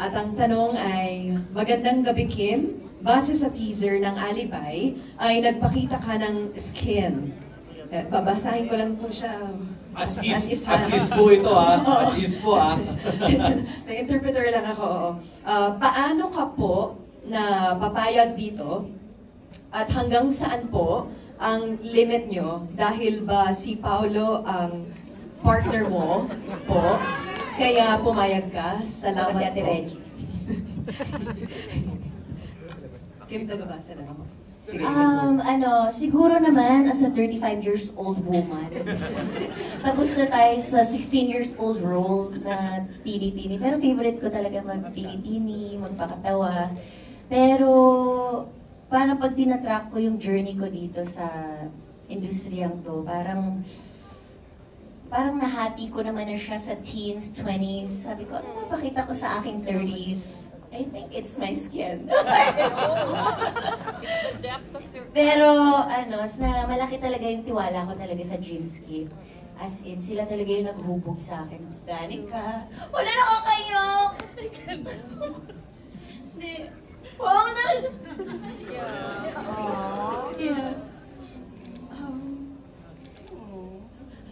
At ang tanong ay, magandang gabi Kim, base sa teaser ng Alibay, ay nagpakita ka ng skin. Babasahin ko lang po siya. As is po ito As is po So interpreter lang ako, oo. Paano ka po na papayag dito? At hanggang saan po ang limit nyo? Dahil ba si Paolo ang partner mo po? Kaya pumayag ka? Salamat si Ate po. Reggie. Kim, tagabasa lang ako. Sige, siguro naman as a 35 years old woman. Tapos na tayo sa 16 years old role na tini-tini. Pero favorite ko talaga mag-tini-tini, magpakatawa. Pero parang pag tinatrack ko yung journey ko dito sa industriyang to, parang nahati ko naman na siya sa teens, 20s. Sabi ko, ano mapakita ko sa aking 30s? I think it's my skin. Pero malaki talaga yung tiwala ko talaga sa Dreamscape. As in, sila talaga yung naghubog sa akin. Danica, wala na ako kayo! Hindi. Wow, talaga! Yeah.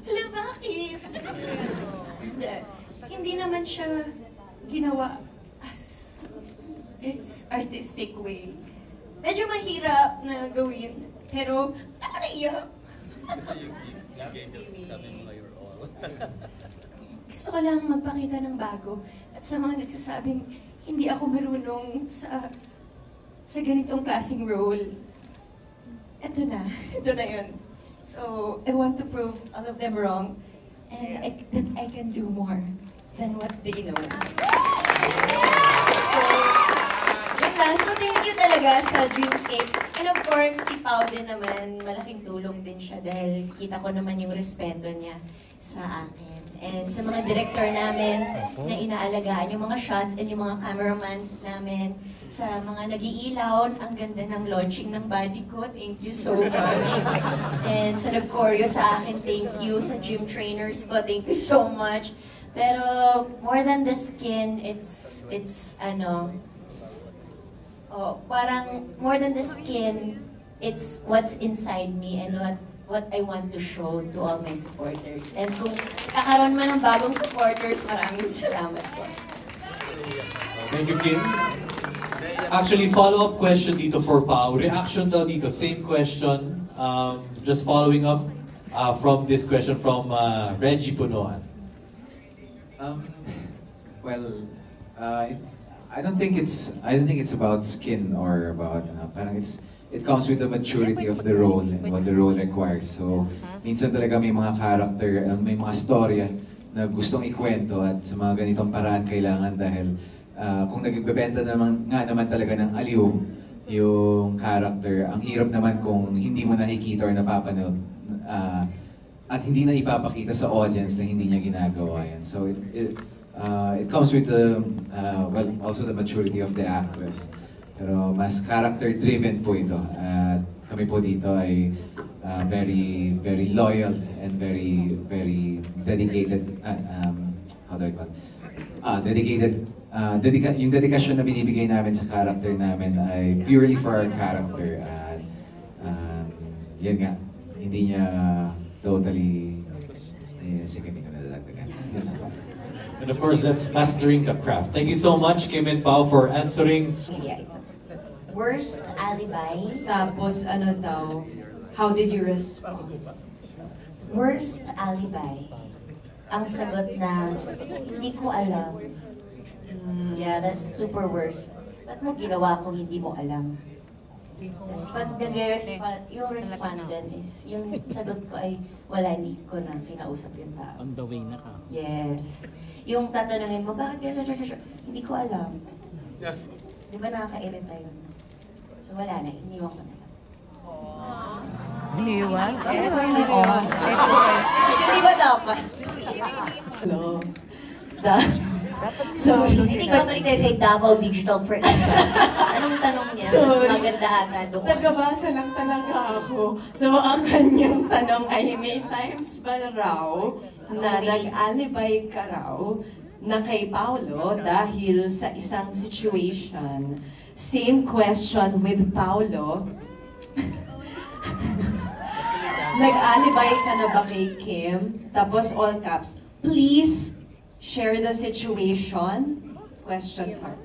Hala, bakit? Hindi naman siya ginawa as its artistic way. Medyo mahirap na gawin, pero ako naiyak. Gusto ko lang magpakita ng bago at sa mga nagsasabing hindi ako marunong sa ganitong klaseng role. Ito na yun. So, I want to prove all of them wrong, and I think I can do more than what they know. So thank you talaga sa Dreamscape. And of course, si Pao din naman, malaking tulong din siya dahil kita ko naman yung respeto niya sa akin. And sa mga director namin na inaalagaan yung mga shots and yung mga cameramans namin, sa mga nag-iilaw, ang ganda ng launching ng body ko. Thank you so much. And sa nag-choreo sa akin, thank you. Sa gym trainers ko, thank you so much. Pero more than the skin, parang more than the skin, it's what's inside me and what I want to show to all my supporters. And kung kakaroon man ng bagong supporters, maraming salamat po. Thank you, Kim. Actually, follow-up question dito for Pao. Reaction daw dito, same question. Just following up from this question from Reggie Punoan. I don't think it's about skin or about parang it comes with the maturity of the role and what the role requires. So minsan talaga may mga character, may mga storya na gustong ikwento at sa mga ganitong paraan kailangan dahil kung nagbebenta naman talaga ng aliw yung character, ang hirap naman kung hindi mo nakikita or napapanood at hindi na ipapakita sa audience na hindi niya ginagawa yan. So it comes with also the maturity of the actress. Pero mas character-driven po ito. At kami po dito ay very loyal and very dedicated. How do I call it? Dedicated. Yung dedikasyon na binibigay namin sa character namin ay purely for our character. At yan nga, hindi niya totally sige, hindi ko nadadagdagan. And of course, that's mastering the craft. Thank you so much, Kim and Pao, for answering. Worst alibay. Tapos ano daw, how did you respond? Worst alibay. Ang sagot na, hindi ko alam. Yeah, that's super worst. Ba't mo ginawa kung hindi mo alam? Tapos pag yung respondent is, yung sagot ko ay, wala, hindi ko na kinausap yung tao. On the way na ka. Yes. Yung tatanungin mo, bakit kaya hindi ko alam. Yes. Di ba nakaka-irita yun? So wala na, iniwan ko na lang. Iniwan? Hindi ba dapat? Hello? Sorry. Hindi ko balik kay Davao Digital Production. Anong tanong niya? Mas maganda ata doon. Tagabasa lang talaga ako. So, ang kanyang tanong ay, may times ba raw na nag-alibay ka raw na kay Paolo dahil sa isang situation. Same question with Paolo. Nag-alibay ka na ba kay Kim? Tapos all caps, please share the situation? Question mark.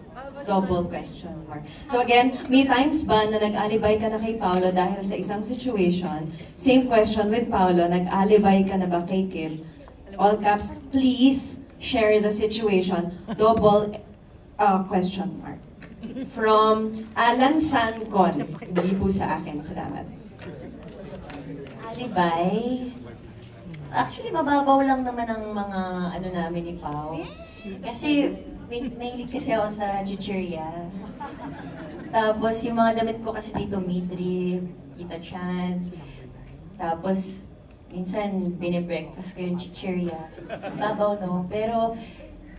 Double question mark. So again, may times ba na nag-alibay ka na kay Paolo dahil sa isang situation? Same question with Paolo, nag-alibay ka na ba kay Kim? All caps, please share the situation. Double question mark. From Alan Sancon. Hindi po sa akin. Salamat. Alibay? Actually, mababaw lang naman ang mga ano namin ni Pao. Kasi, mahilig kasi ako sa chichirya. Tapos, yung mga damit ko kasi dito, midrib, Tita Chan. Tapos, minsan, binibreakfast ko yung chichirya. Babaw, no? Pero,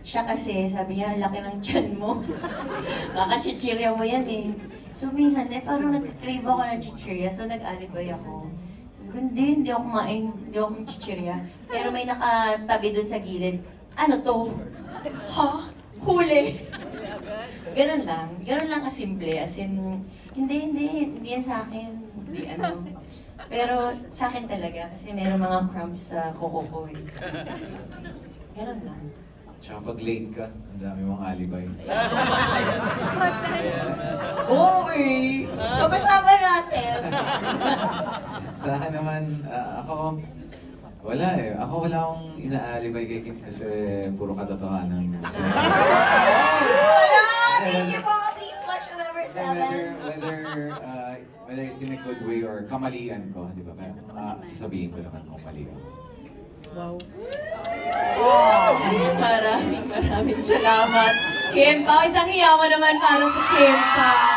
siya kasi, sabi niya, laki ng tiyan mo. Baka chichirya mo yan eh. So, minsan, parang nag-crave ako ng chichirya, so nag-alibay ako. Hindi ako kumain, hindi ako chichirya. Pero may nakatabi dun sa gilid. Ano to? Ha? Huli? Ganun lang kasimple. As in, hindi yan sa akin. Hindi ano. Pero sa akin talaga, kasi meron mga crumbs sa kuko ko eh. Ganun lang. Tsaka pag late ka, ang dami mong alibay. Oo eh! Pag-usapan natin! Sa akin naman, ako, wala eh. Ako wala akong inaalibay kay Kim kasi puro katotohanan ang sinasabi. Wala! Thank you po! Please watch November 7. Whether it's in a good way or kamalian ko, di ba? Pero sasabihin ko naman kung mali ako. Wow. Maraming salamat. Kim Pao, isang hiyawan naman para sa Kim Pao.